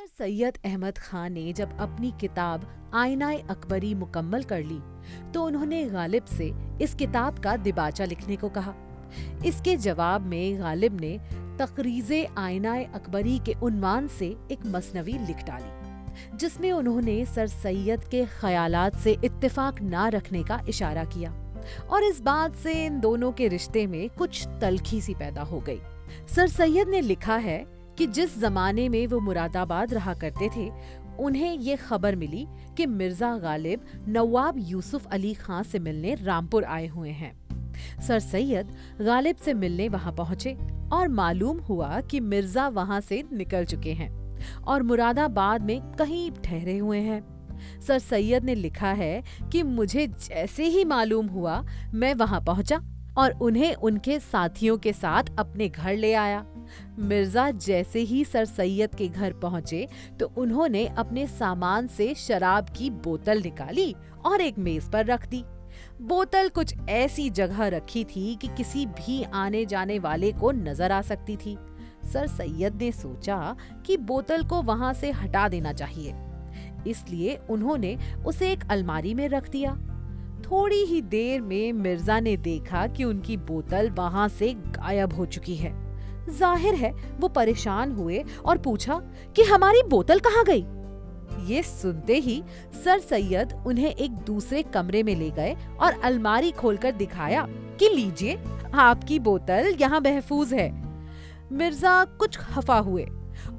Sir Syed Ahmad Khan ने जब अपनी किताब आईनाए अकबरी मुकम्मल कर ली तो उन्होंने गालिब से इस किताब का दिबाचा लिखने को कहा। इसके जवाब में गालिब ने तकरीज़े आईनाए अकबरी के उन्वान से एक मसनवी लिख डाली, जिसमें उन्होंने सर सैयद के ख्यालात से इत्तेफाक ना रखने का इशारा किया और इस बात से इन दोनों के रिश्ते में कुछ तल्खी सी पैदा हो गई। सर सैयद ने लिखा है कि जिस जमाने में वो मुरादाबाद रहा करते थे, उन्हें ये खबर मिली कि मिर्जा गालिब नवाब यूसुफ अली खां से मिलने रामपुर आए हुए हैं। सर सैयद गालिब से मिलने वहां पहुंचे और मालूम हुआ कि मिर्जा वहां से निकल चुके हैं और मुरादाबाद में कहीं ठहरे हुए हैं। सर सैयद ने लिखा है कि मुझे जैसे ही मालूम हुआ मैं वहां पहुंचा और उन्हें उनके साथियों के साथ अपने घर ले आया। मिर्जा जैसे ही सर सैयद के घर पहुंचे तो उन्होंने अपने सामान से शराब की बोतल निकाली और एक मेज पर रख दी। बोतल कुछ ऐसी जगह रखी थी कि किसी भी आने जाने वाले को नजर आ सकती थी। सर सैयद ने सोचा कि बोतल को वहां से हटा देना चाहिए, इसलिए उन्होंने उसे एक अलमारी में रख दिया। थोड़ी ही देर में मिर्जा ने देखा कि उनकी बोतल वहां से गायब हो चुकी है। जाहिर है वो परेशान हुए और पूछा कि हमारी बोतल कहाँ गई। ये सुनते ही सर सैयद उन्हें एक दूसरे कमरे में ले गए और अलमारी खोलकर दिखाया कि लीजिए, आपकी बोतल यहाँ महफूज है। मिर्जा कुछ खफा हुए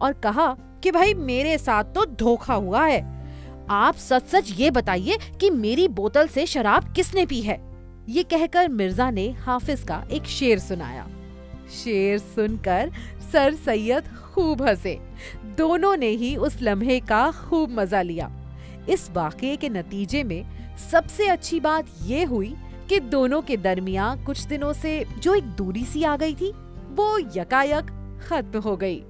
और कहा कि भाई मेरे साथ तो धोखा हुआ है। आप सच सच ये बताइए कि मेरी बोतल से शराब किसने पी है। ये कहकर मिर्जा ने हाफिज का एक शेर सुनाया। शेर सुनकर सर सैयद खूब हंसे। दोनों ने ही उस लम्हे का खूब मजा लिया। इस वाकये के नतीजे में सबसे अच्छी बात ये हुई कि दोनों के दरमियान कुछ दिनों से जो एक दूरी सी आ गई थी, वो यकायक खत्म हो गई।